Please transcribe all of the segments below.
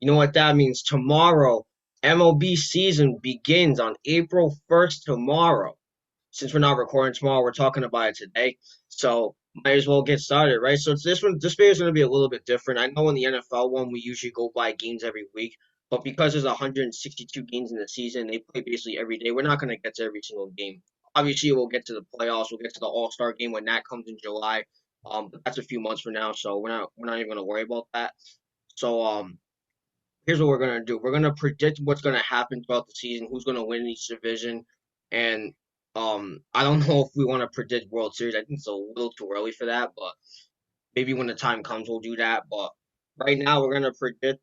You know what that means? Tomorrow, MLB season begins on April 1st tomorrow. Since we're not recording tomorrow, we're talking about it today. So might as well get started, right? So it's this video is going to be a little bit different. I know in the NFL one, we usually go by games every week, but because there's 162 games in the season, they play basically every day. We're not going to get to every single game. Obviously, we'll get to the playoffs. We'll get to the All-Star game when that comes in July. But that's a few months from now, so we're not even going to worry about that. So here's what we're gonna do. We're gonna predict what's gonna happen throughout the season, who's gonna win each division, and I don't know if we want to predict World Series. I think it's a little too early for that, but maybe when the time comes, we'll do that. But right now, we're gonna predict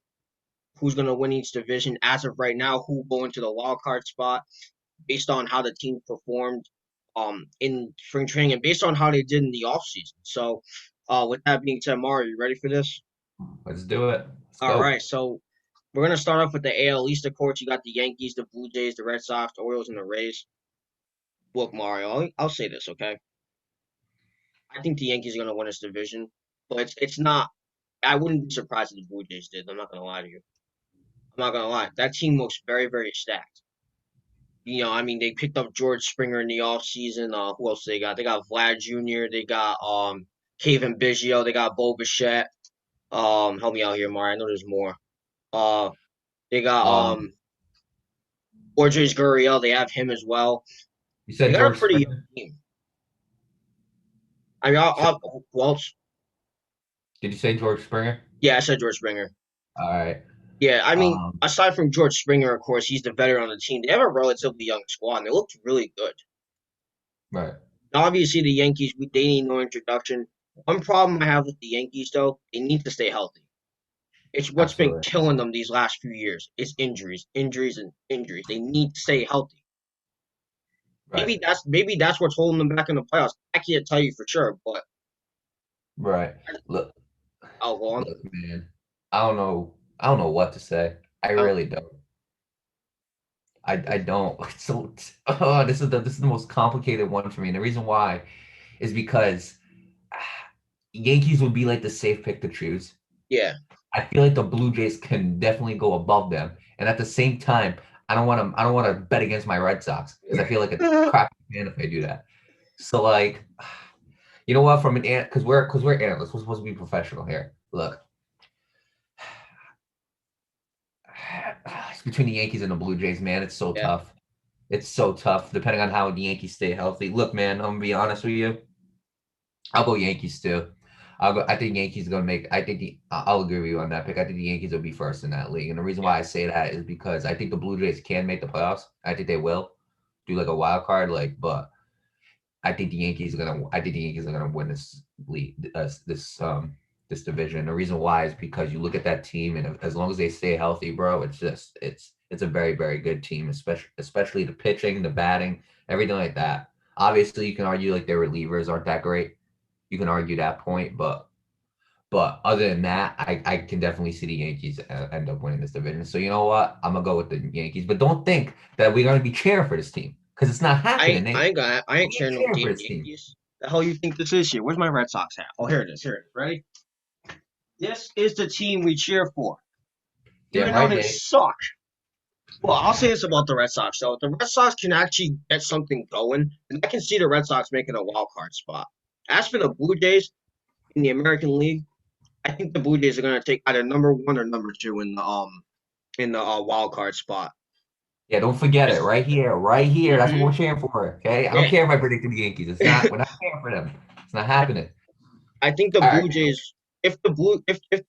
who's gonna win each division. As of right now, who will go into the wild card spot based on how the team performed in spring training and based on how they did in the offseason. So, with that being said, Mario, you ready for this? Let's do it. Let's All go. right, so we're gonna start off with the AL East, of course. You got the Yankees, the Blue Jays, the Red Sox, the Orioles, and the Rays. Look, Mario, I'll say this, okay? I think the Yankees are gonna win this division, but it's not. I wouldn't be surprised if the Blue Jays did. I'm not gonna lie to you. I'm not gonna lie. That team looks very, very stacked. I mean, they picked up George Springer in the offseason. Who else they got? They got Vlad Jr. They got Kevin Biggio. They got Bo Bichette. Help me out here, Mario. I know there's more. Uh, they got Um, Borges Gurriel. They have him as well. you They said got a George pretty young Springer. team. I mean, So, who else? did you say George Springer? Yeah, I said George Springer. All right. Yeah, I mean, Um, aside from George Springer, of course, he's the veteran on the team. They have a relatively young squad, and they looked really good. right. Now, obviously, the Yankees, they need no introduction. One problem I have with the Yankees, though, they need to stay healthy. It's what's been Absolutely. killing them these last few years. It's injuries, injuries, and injuries. They need to stay healthy. Right. Maybe that's what's holding them back in the playoffs. I can't tell you for sure, but Right. Look, I'll go on. look, man. I don't know. I don't know what to say. I I'll, really don't. I don't. So, this is the most complicated one for me. And the reason why is because Yankees would be like the safe pick to choose. yeah. I feel like the Blue Jays can definitely go above them, and at the same time, I don't want to bet against my Red Sox because I feel like a crappy fan if I do that. So like, you know what? From an because we're analysts, we're supposed to be professional here. Look, it's between the Yankees and the Blue Jays, man. It's so Yeah. tough. It's so tough, depending on how the Yankees stay healthy. Look, man, I'm gonna be honest with you. I'll go Yankees too. I'll go. I think Yankees are gonna make. I'll agree with you on that pick. I think the Yankees will be first in that league, and the reason Yeah. why I say that is because I think the Blue Jays can make the playoffs. I think they will do like a wild card, but I think the Yankees are gonna. I think the Yankees are gonna win this league, this division. The reason why is because you look at that team, and as long as they stay healthy, bro, it's a very very good team, especially the pitching, the batting, everything like that. Obviously, you can argue like their relievers aren't that great. You can argue that point, but other than that, I can definitely see the Yankees end up winning this division. So you know what? I'm gonna go with the Yankees. But don't think that we're gonna be cheering for this team because it's not happening, Nate. I ain't We ain't sharing no cheering for damn this team. Yankees. The hell you think this is here? Where's my Red Sox hat? Oh, here it is. Here it is. Ready? This is the team we cheer for, Damn even though right, they Nate. suck. Well, I'll say this about the Red Sox, though. If the Red Sox can actually get something going, then I can see the Red Sox making a wild card spot. As for the Blue Jays in the American League, I think the Blue Jays are going to take either number one or number two in the wild card spot. Yeah, don't forget it. Just, Right here, right here. That's what we're mhm. cheering for. Okay. I don't Yeah. care if I predicted the Yankees. It's not. We're not cheering for them. It's not happening. I think the All right. Blue Jays, if the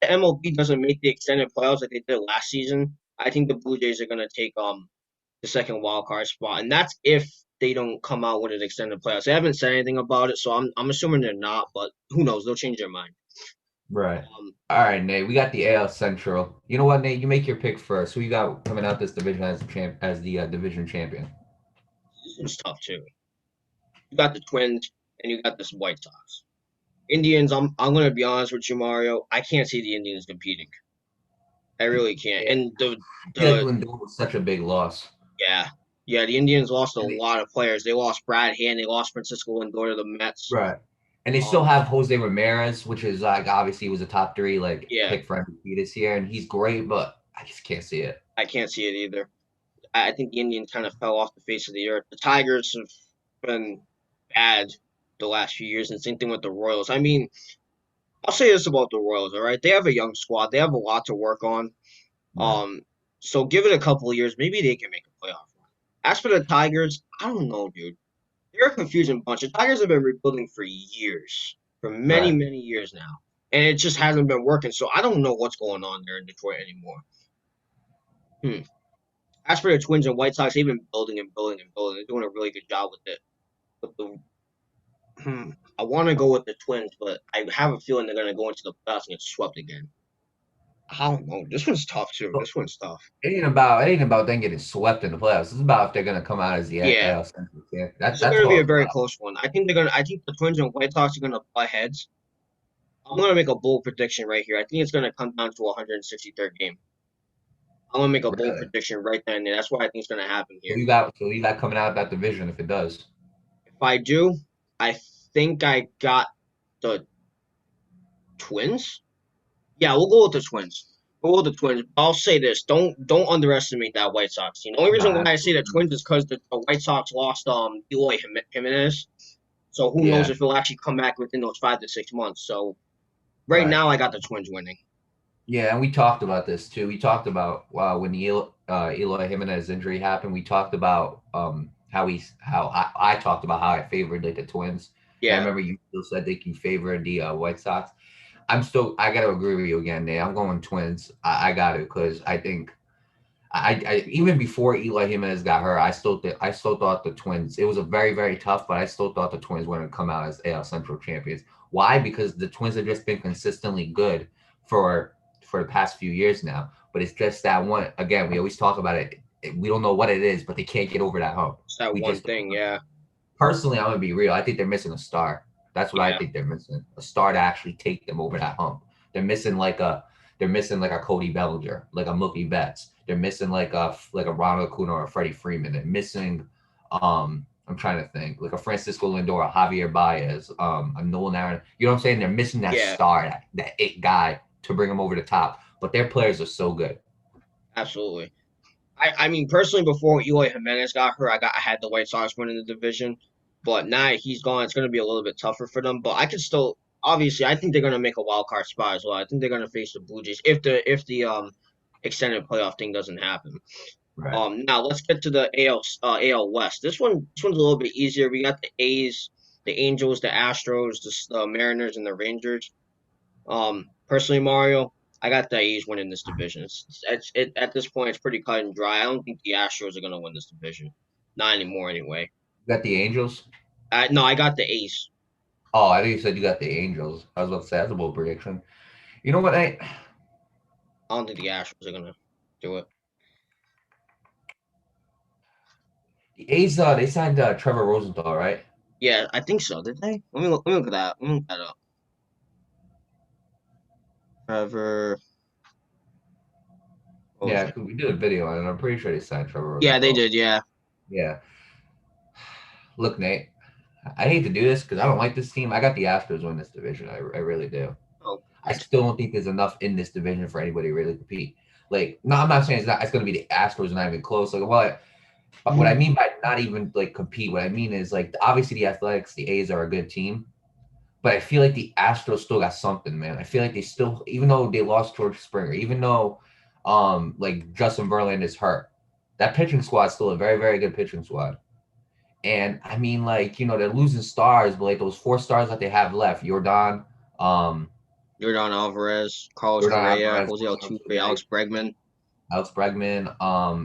MLB doesn't make the extended playoffs like they did last season, I think the Blue Jays are gonna take the second wild card spot, and that's if they don't come out with an extended playoffs. They haven't said anything about it, so I'm assuming they're not, but who knows? They'll change their mind. Right. Um, All right, Nate. We got the AL Central. You know what, Nate? You make your pick first. Who you got coming out this division as the division champion? this one's tough too. You got the Twins and you got this White Sox. Indians, I'm gonna be honest with you, Mario. I can't see the Indians competing. I really can't. Yeah. And I feel like the Lindor was such a big loss. yeah. Yeah, the Indians lost a And they, lot of players. They lost Brad Hand, they lost Francisco Lindor to the Mets. right. And they still Um, have Jose Ramirez, which is like obviously was a top three like yeah, pick for MVP this year, and he's great, but I just can't see it. I can't see it either. I think the Indians kind of fell off the face of the earth. The Tigers have been bad the last few years, and same thing with the Royals. I mean, I'll say this about the Royals, all right? They have a young squad. They have a lot to work on. Right. Um, so give it a couple of years, maybe they can make a playoff run. As for the Tigers, I don't know, dude. They're a confusing bunch. The Tigers have been rebuilding for years, for many, Right. many years now, and it just hasn't been working. So I don't know what's going on there in Detroit anymore. Hmm. As for the Twins and White Sox, they've been building and building and building. They're doing a really good job with it. But I want to go with the Twins, but I have a feeling they're going to go into the playoffs and get swept again. I don't know. This one's tough too. But This one's tough. it ain't about them getting swept in the playoffs. It's about if they're gonna come out as the Yeah, AL Central champion. this is That's going to be all a it's very about. close one. I think they're gonna. I think the Twins and White Sox are going to butt heads. I'm going to make a bold prediction right here. I think it's going to come down to a 163rd game. I'm going to make a bold Really. prediction right then and there. That's what I think is going to happen So here. you got coming out of that division if it does. If I do, I think I got the Twins. Yeah, we'll go with the Twins. We'll go with the Twins. I'll say this: don't underestimate that White Sox team. The only No, reason why I say the absolutely not. Twins is because the White Sox lost Eloy Jimenez. So who knows Yeah. if he'll actually come back within those 5 to 6 months. So right Right. now, I got the Twins winning. Yeah, and we talked about this too. We talked about when the Eloy Jimenez injury happened. We talked about how I talked about how I favored like the Twins. And I Yeah, remember you still said that you favored the White Sox. I got to agree with you again, Nate. I'm going Twins. I got it because I think I even before Eli Jimenez got hurt, I still thought the Twins. It was a very very tough, but I still thought the Twins were going to come out as AL Central champions. Why? Because the Twins have just been consistently good for the past few years now. But it's just that one again. We always talk about it. We don't know what it is, but they can't get over that hump. it's that We one just thing. don't. Yeah, Personally, I'm gonna be real. I think they're missing a star. That's what I yeah, think they're missing. A star to actually take them over that hump. They're missing like a Cody Bellinger, like a Mookie Betts. They're missing like a Ronald Acuna or a Freddie Freeman. They're missing I'm trying to think like a Francisco Lindor, a Javier Baez, a Nolan Aaron. You know what I'm saying? They're missing that yeah. star, that it guy to bring them over the top. But their players are so good. Absolutely. I mean, personally, before Eloy Jimenez got hurt, I had the White Sox winning the division. But now he's gone, it's going to be a little bit tougher for them. But I could still, obviously, I think they're going to make a wild card spot as well. I think they're going to face the Blue Jays if the extended playoff thing doesn't happen. Right. Now let's get to the AL West. This one's a little bit easier. We got the A's, the Angels, the Astros, the Mariners, and the Rangers. Personally, Mario, I got the A's winning this division. At this point, it's pretty cut and dry. I don't think the Astros are gonna win this division, not anymore anyway. You got the Angels. No, I got the A's. Oh, I think you said you got the Angels. I was about to say that's a bold prediction. You know what? I don't think the Astros are gonna do it. The A's, they signed Trevor Rosenthal, right? Yeah, I think so. Did they? Let me look at that. Let me look that up. Trevor Yeah, Rosen. 'cause we did a video on it. I'm pretty sure they signed Trevor Yeah, they Rosenthal. did. Yeah. Yeah. Look, Nate, I hate to do this because I don't like this team. I got the Astros win this division. I really do. Oh, I still don't think there's enough in this division for anybody to really compete. Like, no, I'm not saying it's going to be the Astros not even close. Like, what I mean by not even like compete, what I mean is like obviously the Athletics, the A's are a good team, but I feel like the Astros still got something, man. I feel like they still, even though they lost George Springer, even though like Justin Verlander is hurt, that pitching squad is still a very, very good pitching squad. And I mean, like, they're losing stars, but like those four stars that they have left, um, Jordan Alvarez, Carlos Jordan Correa, Alvarez Jose goes out Altuve, today, Alex Bregman, Alex Bregman,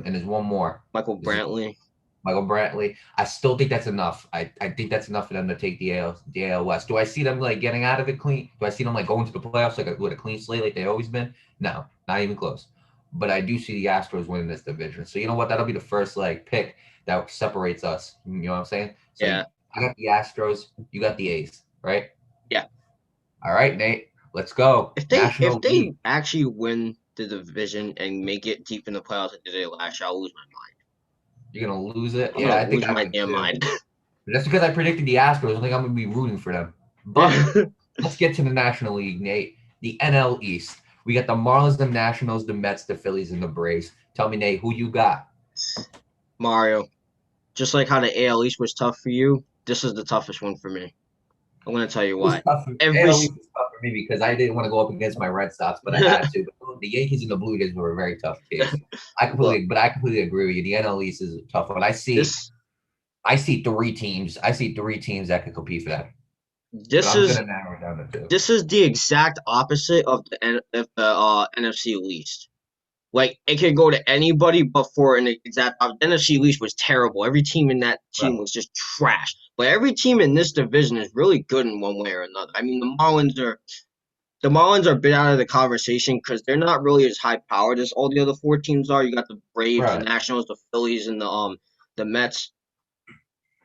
and there's one more. Michael There's Brantley. Michael Brantley. I still think that's enough. I think that's enough for them to take the AL West. Do I see them like getting out of it clean? Do I see them like going to the playoffs like with a clean slate like they've always been? No, not even close. But I do see the Astros winning this division. So you know what? That'll be the first like pick that separates us. You know what I'm saying? So Yeah, I got the Astros. You got the A's, right? yeah. All right, Nate. Let's go. If National they League. actually win the division and make it deep in the playoffs like they did last year, I'll lose my mind. You're gonna lose it. I'm Yeah, gonna I think lose I my might damn too. mind. That's because I predicted the Astros. I think I'm gonna be rooting for them. But Yeah. let's get to the National League, Nate. The NL East. We got the Marlins, the Nationals, the Mets, the Phillies, and the Braves. Tell me, Nate, who you got? Mario, just like how the AL East was tough for you, this is the toughest one for me. I'm gonna tell you It was why. tough for Every AL East was tough for me because I didn't want to go up against my Red Sox, but I had to. But the Yankees and the Blue Jays were a very tough case. look, I completely agree with you. The NL East is a tough one. this I see three teams. I see three teams that could compete for that. But this I'm is gonna narrow it down to two. this is the exact opposite of the NFC East. Like it could go to anybody, but for an exact NFC East was terrible. Every team in that team Right. was just trash. But every team in this division is really good in one way or another. I mean, the Marlins are a bit out of the conversation because they're not really as high powered as all the other four teams are. You got the Braves, the Right. Nationals, the Phillies, and the Mets.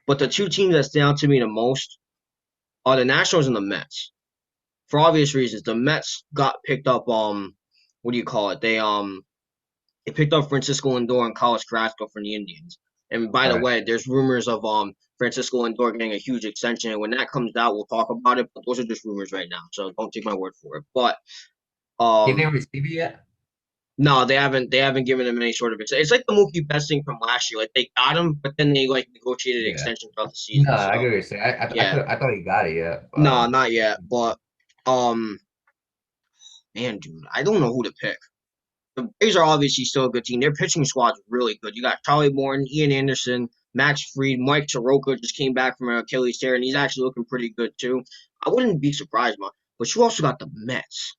But the two teams that stand out to me the most are the Nationals and the Mets. For obvious reasons, the Mets got picked up. What do you call it? They picked up Francisco Lindor and Carlos Carrasco from the Indians. And by the Right. way, there's rumors of Francisco Lindor getting a huge extension. And when that comes out, we'll talk about it. But those are just rumors right now, so don't take my word for it. But He didn't um, receive it yet. no, they haven't. They haven't given him any sort of. It's like the Mookie Betts thing from last year. Like they got him, but then they like negotiated an Yeah. extension throughout the No, season. I get So what you're saying. yeah, I thought he got it yet. no, not yet. But um, man, dude, I don't know who to pick. The Braves are obviously still a good team. Their pitching squad's really good. You got Charlie Morton, Ian Anderson, Max Fried, Mike Soroka just came back from an Achilles tear, and he's actually looking pretty good too. I wouldn't be surprised, man. But you also got the Mets.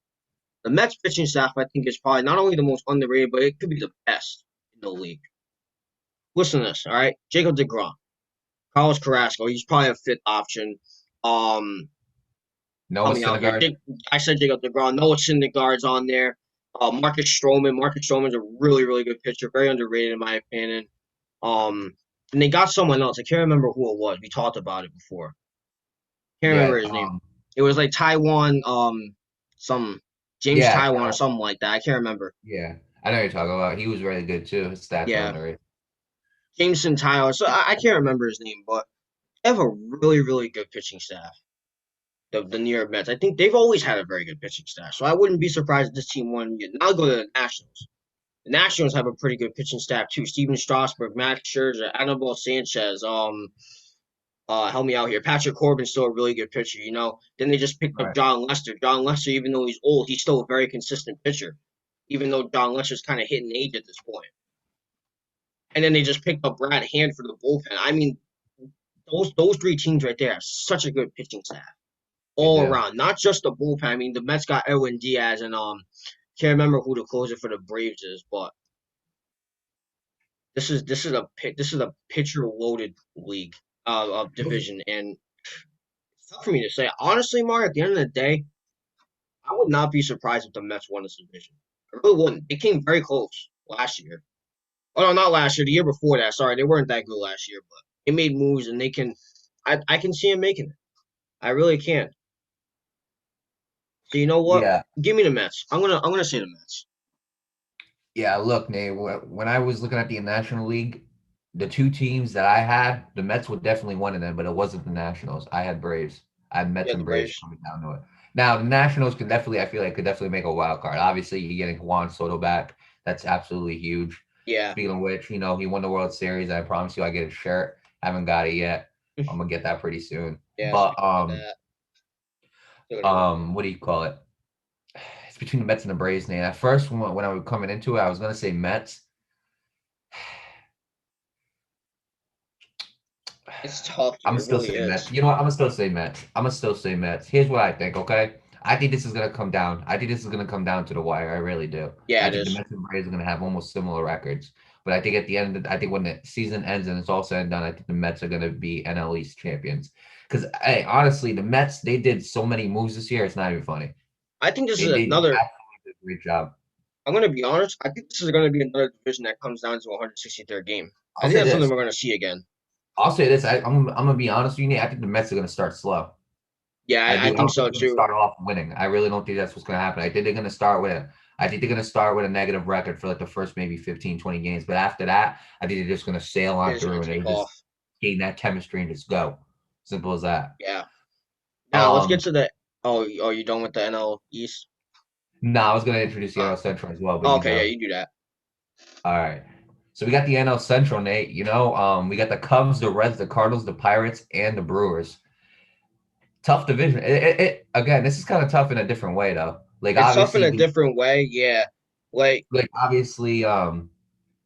The Mets pitching staff, I think, is probably not only the most underrated, but it could be the best in the league. Listen to this, all right? Jacob DeGrom, Carlos Carrasco, he's probably a fifth option. Um, Noah Help me out here. Syndergaard. I said Jacob DeGrom. Noah Syndergaard's on there. Marcus Strollman. Marcus Strollman's a really, really good pitcher. Very underrated in my opinion. Um, and they got someone else. I can't remember who it was. We talked about it before. Can't remember Yeah. his name. It was like Taiwan. Some James Yeah. Taiwan or something like that. I can't remember. Yeah. I know what you're talking about. He was really good too. His stats are Yeah, underrated. Jameson Tyler. So I can't remember his name, but they have a really, really good pitching staff. The New York Mets. I think they've always had a very good pitching staff. So I wouldn't be surprised if this team won. Now I'll go to the Nationals. The Nationals have a pretty good pitching staff too. Steven Strasburg, Max Scherzer, Anibal Sanchez. Help me out here. Patrick Corbin's still a really good pitcher. Then they just picked up Right. John Lester. John Lester, even though he's old, he's still a very consistent pitcher. Even though John Lester's kind of hitting age at this point. And then they just picked up Brad Hand for the bullpen. I mean, those three teams right there have such a good pitching staff They all do. around. Not just the bullpen. I mean, the Mets got Edwin Diaz and can't remember who the closer for the Braves is, but this is a pitcher loaded league of division, and it's tough for me to say. Honestly, Mark, at the end of the day, I would not be surprised if the Mets won this division. I really wouldn't. They came very close last year. Oh no, not last year. The year before that. Sorry, they weren't that good last year, but they made moves, and they can. I can see them making it. I really can. So you know what? Yeah. Give me the Mets. I'm gonna say the Mets. Yeah. Look, Nate, when I was looking at the National League, the two teams that I had, the Mets were definitely one of them, but it wasn't the Nationals. I had Braves. I had Mets Yeah, the and Braves Braves. coming down to it. Now the Nationals can definitely, I feel like, could definitely make a wild card. Obviously, you're getting Juan Soto back. That's absolutely huge. Yeah. Speaking of which, he won the World Series. I promise you, I get a shirt. Haven't got it yet. I'm gonna get that pretty soon. Yeah. But Speaking of that, still gonna get one. what do you call it? It's between the Mets and the Braves, Nate. At first, when I was coming into it, I was gonna say Mets. It's tough, I'm dude. gonna It still really say Mets. is. You know what? I'm gonna still say Mets. I'm gonna still say Mets. Here's what I think. Okay, I think this is gonna come down. I think this is gonna come down to the wire. I really do. Yeah, I it think the is. Mets and Braves are gonna have almost similar records. But I think at the end, I think when the season ends and it's all said and done, I think the Mets are gonna be NL East champions. Because hey, honestly, the Mets they did so many moves this year. It's not even funny. I think this is They another. absolutely did a great job. I'm gonna be honest. I think this is gonna be another division that comes down to a 163rd game. I I'll think say that's something this. we're gonna see again. I'll say this. I'm gonna be honest with you, Nate. I think the Mets are gonna start slow. Yeah, I I do. I think don't think so they're going to too. start off winning. I really don't think that's what's going to happen. I think they're going to start with a. I think they're going to start with a negative record for like the first maybe 15, 20 games. But after that, I think they're just going to sail They're on just gonna through and take they're just off. gain that chemistry and just go. Simple as that. Yeah. Now let's get Um, to the. Oh, you done with the NL East? No, I was gonna introduce the Uh, NL Central as well, but you okay, yeah, go. you do that. All right. So we got the NL Central, Nate. We got the Cubs, the Reds, the Cardinals, the Pirates, and the Brewers. Tough division. Again, this is kind of tough in a different way, though. Like It's tough in obviously, a different way, yeah. Like,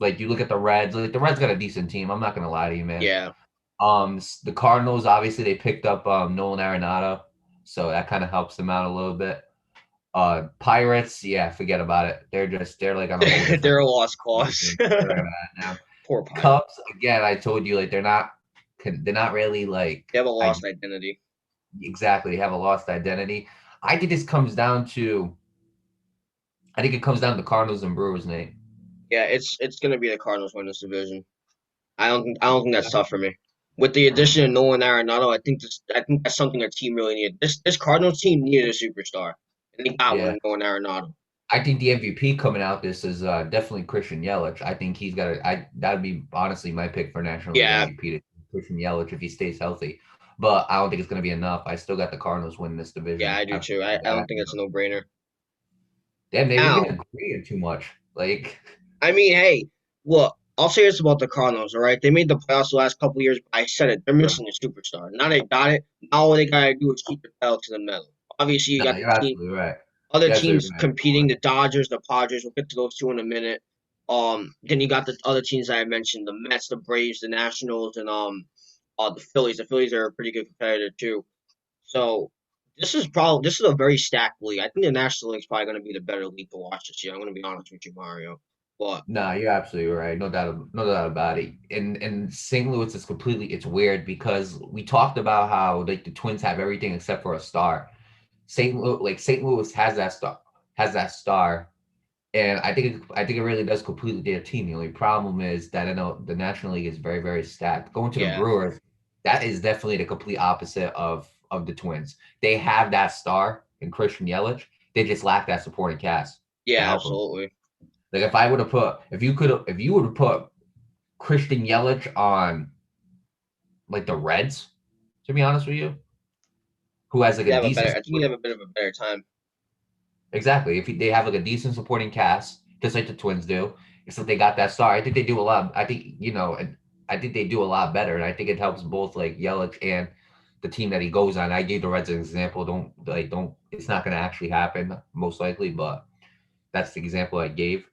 like you look at the Reds. Like the Reds got a decent team. I'm not gonna lie to you, man. yeah. The Cardinals obviously they picked up Nolan Arenado, so that kind of helps them out a little bit. Pirates, yeah, forget about it. They're like on a whole different They're a lost cause. division. They're at now. Poor Pirate. Cubs, again, I told you like they're not really like They have a I lost identity. exactly have a lost identity. I think this comes down to I think it comes down to Cardinals and Brewers, Nate. Yeah, it's gonna be the Cardinals win this division. I don't think that's tough for me. With the addition of Nolan Arenado, I think that's something our team really needed. This Cardinals team needed a superstar, and they got one Yeah. in Nolan Arenado. I think the MVP coming out this is definitely Christian Yelich. I think he's got a I that'd be honestly my pick for National League Yeah, MVP to Christian Yelich if he stays healthy. But I don't think it's gonna be enough. I still got the Cardinals winning this yeah, division. I do too. I, I I got don't think it's a no brainer. damn, Nate, we've been Now, agreeing too much. Like I mean, hey, look, I'll say this about the Cardinals, all right? They made the playoffs the last couple of years, but I said it, they're missing a superstar. Now they got it. Now all they gotta do is keep the pedal to the metal. Obviously, you no, got you're the team, absolutely right. other You're absolutely teams right. competing, the Dodgers, the Padres. We'll get to those two in a minute. Then you got the other teams that I mentioned: the Mets, the Braves, the Nationals, and the Phillies. The Phillies are a pretty good competitor too. So this is a very stacked league. I think the National League's probably going to be the better league to watch this year. I'm going to be honest with you, Mario. But No, you're absolutely right. No doubt about it. And St. Louis is completely it's weird because we talked about how like the Twins have everything except for a star. St. Louis has that star, and I think it really does completely their team. The only problem is that I know the National League is very very stacked. Going to the yeah, Brewers, that is definitely the complete opposite of the Twins. They have that star in Christian Yelich. They just lack that supporting cast to yeah, help them. absolutely. Like if you would have put Christian Yelich on like the Reds, to be honest with you, who has like You a have a decent better. I think you support have a bit of a better time. exactly. If they have like a decent supporting cast, just like the Twins do, it's like they got that star. I think they do a lot. And I think they do a lot better, and I think it helps both like Yelich and the team that he goes on. I gave the Reds an example. Don't. It's not going to actually happen most likely, but that's the example I gave.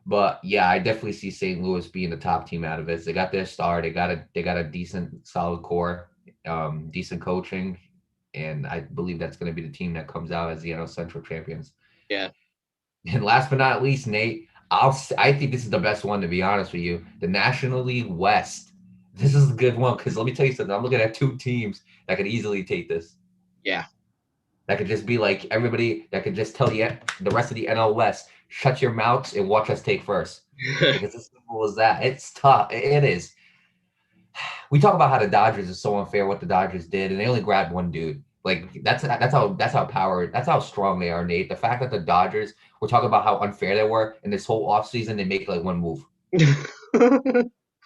But yeah, I definitely see St. Louis being the top team out of it. They got their star. They got a decent, solid core, decent coaching, and I believe that's going to be the team that comes out as the NL Central champions. Yeah, And last but not least, Nate, I think this is the best one to be honest with you. The National League West. This is a good one because let me tell you something. I'm looking at two teams that could easily take this. yeah. That could just be like everybody that could just tell the rest of the NL West, shut your mouths and watch us take first. Like it's as simple as that. It's tough. It is. We talk about how the Dodgers is so unfair what the Dodgers did, and they only grabbed one dude. Like that's how strong they are, Nate. The fact that the Dodgers we're talking about how unfair they were in this whole offseason, they make like one move.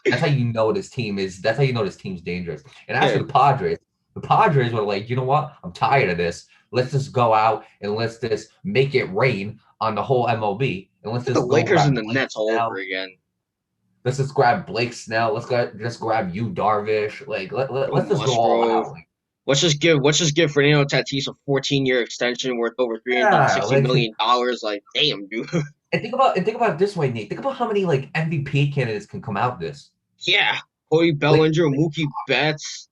That's how you know this team is. That's how you know this team's dangerous. And as for Yeah, the Padres were like, you know what? I'm tired of this. Let's just go out and let's just make it rain on the whole MLB, and let's the just go Lakers grab and the Blake Nets all over Snell. again. Let's just grab Blake Snell. Just grab you, Darvish. Like Joe let's just go all Musgrove. out. Like Let's just give Fernando Tatis a 14-year extension worth over three hundred and yeah, sixty like million dollars. Like, damn, dude. and think about it this way, Nate. Think about how many like MVP candidates can come out this. Yeah, Cody Like, Bellinger, Mookie Betts.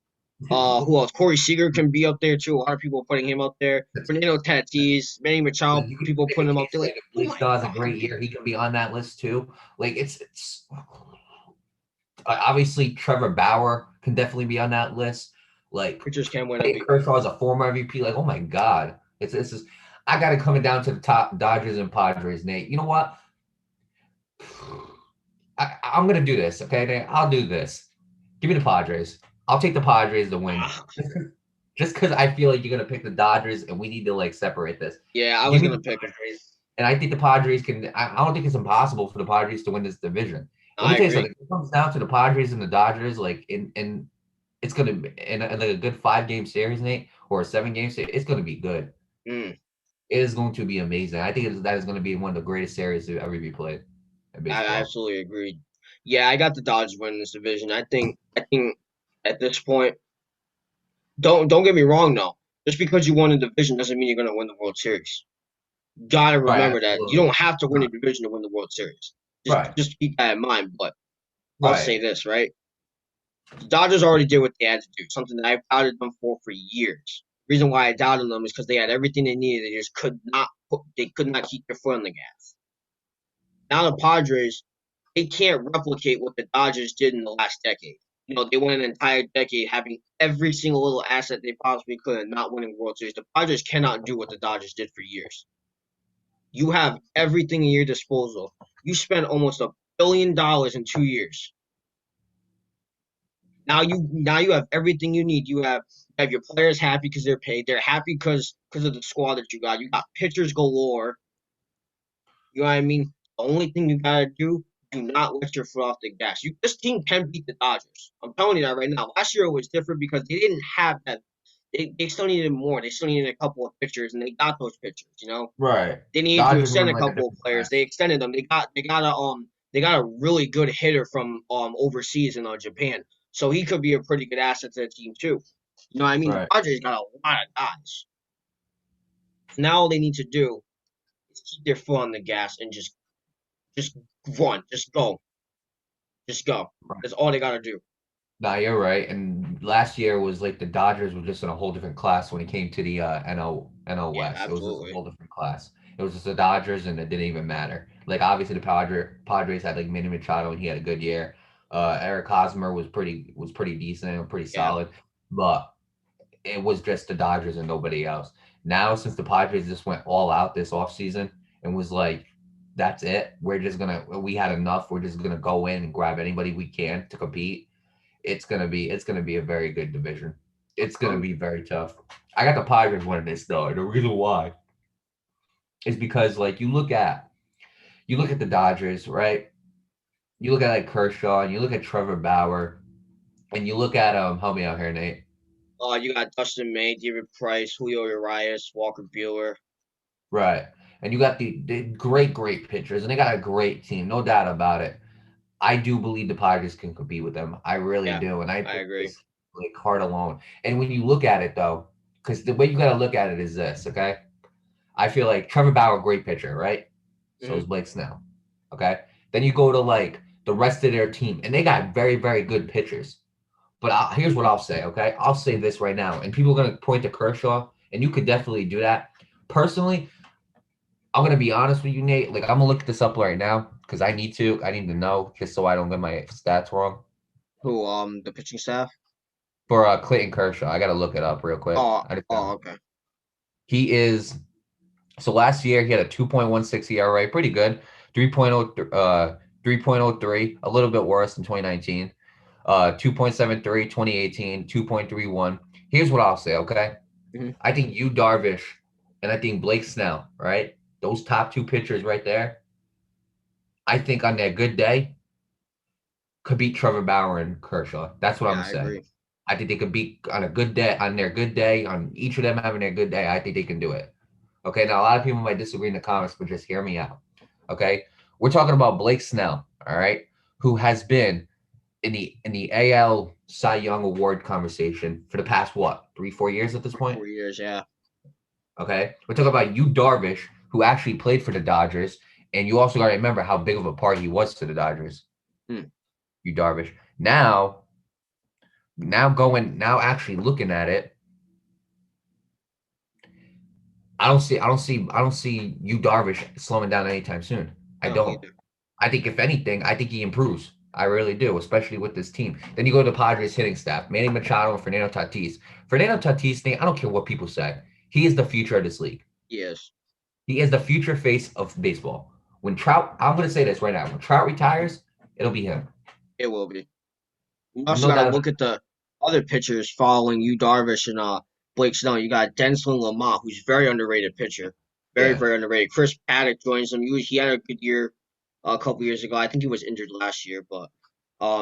Who else? Corey Seager can be up there too. A lot of people putting him up there. Fernando Tatis, Manny like Machado, you can people make a putting him up case there. like Like, if oh Blake my Snell has a god, great dude. year, he can be on that list too. Like it's obviously Trevor Bauer can definitely be on that list. Like Pitchers can win Clayton MVP. Kershaw is a former MVP. Like oh my god, it's this is I got it coming down to the top Dodgers and Padres. Nate, you know what? I'm gonna do this. Okay, Nate, I'll do this. Give me the Padres. I'll take the Padres to win. Ah, Just because I feel like you're gonna pick the Dodgers and we need to like separate this. yeah, I Give was me gonna the pick him. Padres, and I think the Padres can. I don't think it's impossible for the Padres to win this division. Let me I tell you agree. something. If it comes down to the Padres and the Dodgers, like in it's gonna be in like a good 5 game series, Nate, or a 7 game series. It's gonna be good. Mm. It is going to be amazing. I think that is going to be one of the greatest series to ever be played in I baseball. absolutely agree. Yeah, I got the Dodgers winning this division. I think at this point, don't get me wrong though. Just because you won a division doesn't mean you're gonna win the World Series. Gotta Right, remember that you absolutely. don't have to win a Right, division to win the World Series. Just right, just keep that in mind. But I'll right, say this, right? The Dodgers already did what they had to do, something that I've doubted them for years. Reason why I doubted them is because they had everything they needed. They could not keep their foot on the gas. Now the Padres, they can't replicate what the Dodgers did in the last decade. You know, they went an entire decade having every single little asset they possibly could and not winning World Series. The Padres cannot do what the Dodgers did for years. You have everything at your disposal. You spent almost $1 billion in 2 years. Now you have everything you need. You have your players happy because they're paid. They're happy because of the squad that you got. You got pitchers galore. You know what I mean? The only thing you gotta do not let your foot off the gas. This team can beat the Dodgers. I'm telling you that right now. Last year it was different because they didn't have that. They still needed more. They still needed a couple of pitchers, and they got those pitchers. You know, right. they needed to Dodgers were extend in a like a couple of different players. They class. extended them. They got a really good hitter from overseas in Japan, so he could be a pretty good asset to the team too. You know what I mean? The Right, Padres got a lot of guys. So now all they need to do is keep their foot on the gas and just run, just go. right. That's all they gotta do. Nah, you're right. And last year was like the Dodgers were just in a whole different class when it came to the NL Yeah, West. It was just a absolutely. whole different class. It was just the Dodgers, and it didn't even matter. Like obviously the Padres had like Manny Machado, and he had a good year. Eric Hosmer was pretty decent and pretty Yeah. solid, but it was just the Dodgers and nobody else. Now, since the Padres just went all out this offseason and was like, that's it. We had enough. We're just gonna go in and grab anybody we can to compete. It's gonna be a very good division. It's gonna Um. be very tough. I got the Padres winning this though. And the reason why is because like you look at the Dodgers, right? You look at like Kershaw and you look at Trevor Bauer and you look at help me out here, Nate. You got Dustin May, David Price, Julio Urias, Walker Bueller. Right. And you got the great pitchers, and they got a great team, no doubt about it. I do believe the Padres can compete with them. I really Yeah, do. And I I think agree. this like heart alone. And when you look at it though, because the way you gotta look at it is this, okay? I feel like Trevor Bauer, great pitcher, right? So is Hmm. Blake Snell. Okay. Then you go to like the rest of their team, and they got very, very good pitchers. But here's what I'll say, okay? I'll say this right now, and people are gonna point to Kershaw, and you could definitely do that. Personally, I'm gonna be honest with you, Nate. Like I'm gonna look this up right now because I need to. I need to know just so I don't get my stats wrong. Who? The pitching staff. For Clayton Kershaw, I gotta look it up real quick. Oh, I just oh, okay. he is so last year he had a 2.16 ERA, pretty good. 3.0 3.03, a little bit worse than 2019. 2.73, 2018, 2.31. Here's what I'll say, okay? Hmm. I think you Darvish and I think Blake Snell, right? Those top two pitchers right there, I think on their good day could beat Trevor Bauer and Kershaw. That's what I'm Yeah, gonna I say. agree. I think they could beat on a good day, on their good day, on each of them having their good day. I think they can do it. Okay. Now a lot of people might disagree in the comments, but just hear me out. Okay. We're talking about Blake Snell, all right, who has been in the AL Cy Young Award conversation for the past what 3-4 years at this For point. 4 years, yeah. Okay. We're talking about you Darvish, who actually played for the Dodgers, and you also got to remember how big of a part he was to the Dodgers. Hmm. You Darvish. Now actually looking at it, I don't see you Darvish slowing down anytime soon. I I don't don't. either. I think if anything, I think he improves. I really do, especially with this team. Then you go to the Padres hitting staff, Manny Machado and Fernando Tatis. Fernando Tatis, I don't care what people say. He is the future of this league. Yes, He is the future face of baseball. When Trout, I'm going to say this right now. When Trout retires, it'll be him. it will be. You also No got to doubt about look at the other pitchers following you, Darvish and Blake Snell. You got Denslin Lamont, who's very underrated pitcher, it. very Yeah, very underrated. Chris Paddock joins them. He had a good year a couple years ago. I think he was injured last year, but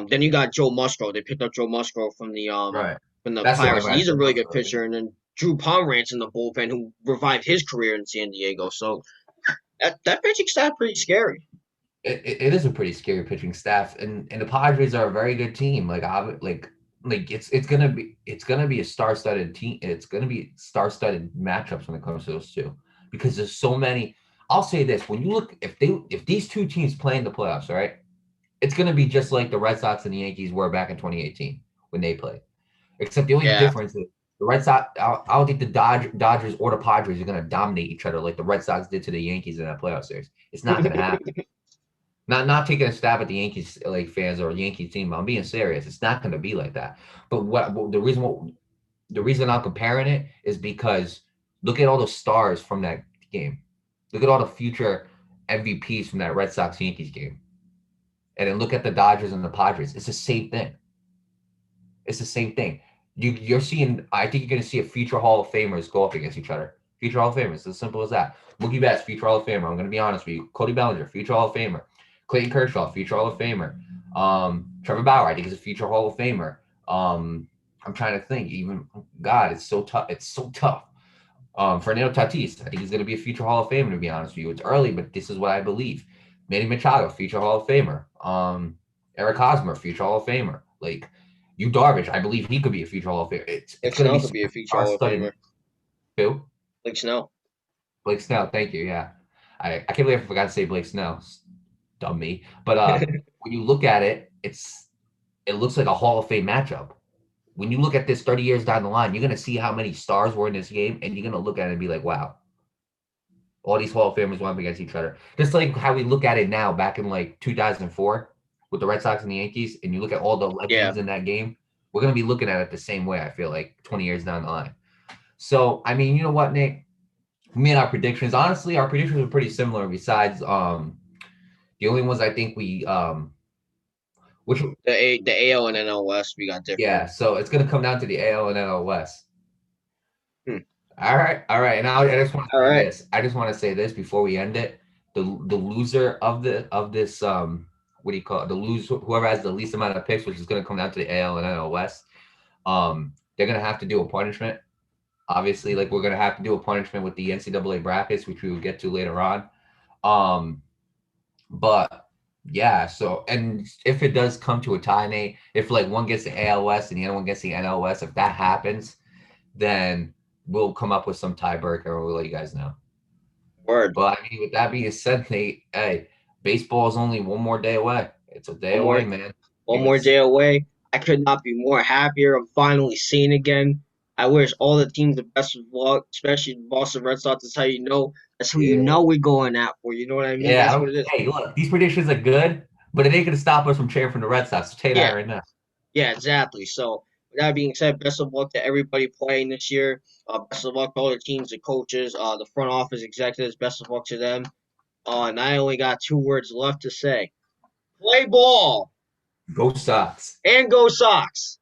then you got Joe Musgrove. They picked up Joe Musgrove right. from the That's the one Pirates. right. He's a Joe really good Musgrove. Yeah. pitcher. And then Drew Pomeranz in the bullpen, who revived his career in San Diego. So that pitching staff pretty scary. It is a pretty scary pitching staff, and the Padres are a very good team. It's gonna be a star-studded team. It's gonna be star-studded matchups when it comes to those two, because there's so many. I'll say this: when you look, if these two teams play in the playoffs, all right, it's gonna be just like the Red Sox and the Yankees were back in 2018 when they played. Except the only Yeah. difference is the Red Sox. I don't think the Dodgers or the Padres are gonna dominate each other like the Red Sox did to the Yankees in that playoff series. It's not gonna happen. Not taking a stab at the Yankees like fans or Yankees team. I'm being serious. It's not going to be like that. But the reason I'm comparing it is because look at all the stars from that game. Look at all the future MVPs from that Red Sox Yankees game, and then look at the Dodgers and the Padres. It's the same thing. It's the same thing. You're seeing. I think you're going to see a future Hall of Famers go up against each other. Future Hall of Famers. It's as simple as that. Mookie Betts, future Hall of Famer. I'm going to be honest with you. Cody Bellinger, future Hall of Famer. Clayton Kershaw, future Hall of Famer. Trevor Bauer, I think is a future Hall of Famer. I'm trying to think. Even God, it's so tough. It's so tough. Fernando Tatis, I think he's going to be a future Hall of Famer. To be honest with you, it's early, but this is what I believe. Manny Machado, future Hall of Famer. Eric Hosmer, future Hall of Famer. Like you, Darvish, I believe he could be a future Hall of Famer. It's Blake going to Snell be could be a future Hall of star-studded. Famer. Who? Blake Snell. Blake Snell. Thank you. Yeah, I can't believe I forgot to say Blake Snell. Dumb me. But when you look at it, it looks like a Hall of Fame matchup. When you look at this 30 years down the line, you're going to see how many stars were in this game, and you're going to look at it and be like, wow, all these Hall of Famers went up against each other. Just like how we look at it now back in like 2004 with the Red Sox and the Yankees, and you look at all the Yeah. legends in that game, we're going to be looking at it the same way, I feel like, 20 years down the line. So, I mean, you know what, Nick? Me and our predictions, honestly, our predictions were pretty similar besides the only ones I think we which The AL and NL West we got yeah, different. so it's gonna come down to the AL and NL West. Hmm. All right. And I just want to All say right. this. I just want to say this before we end it. The loser of this what do you call it? The loser, whoever has the least amount of picks, which is gonna come down to the AL and NL West. They're gonna have to do a punishment. Obviously, like we're gonna have to do a punishment with the NCAA brackets, which we will get to later on. But yeah, so and if it does come to a tie, Nate, if like one gets the AL West and the other one gets the NL West, if that happens, then we'll come up with some tiebreaker and we'll let you guys know. Word. But I mean, with that being said, Nate, hey, baseball is only one more day away. It's a day One away, more man. one more It's day away. I could not be more happier. I'm finally seeing again. I wish all the teams the best of luck, especially the Boston Red Sox. That's how you know. That's who you yeah, know we're going at for. You know what I mean? yeah. I That's what don't. it is. Hey, look, these predictions are good, but it ain't gonna stop us from cheering for the Red Sox. I'll tell you that Yeah, right now. yeah, exactly. So with that being said, best of luck to everybody playing this year. Best of luck to all the teams, the coaches, the front office executives. Best of luck to them. And I only got two words left to say: play ball Go Sox. and go Sox.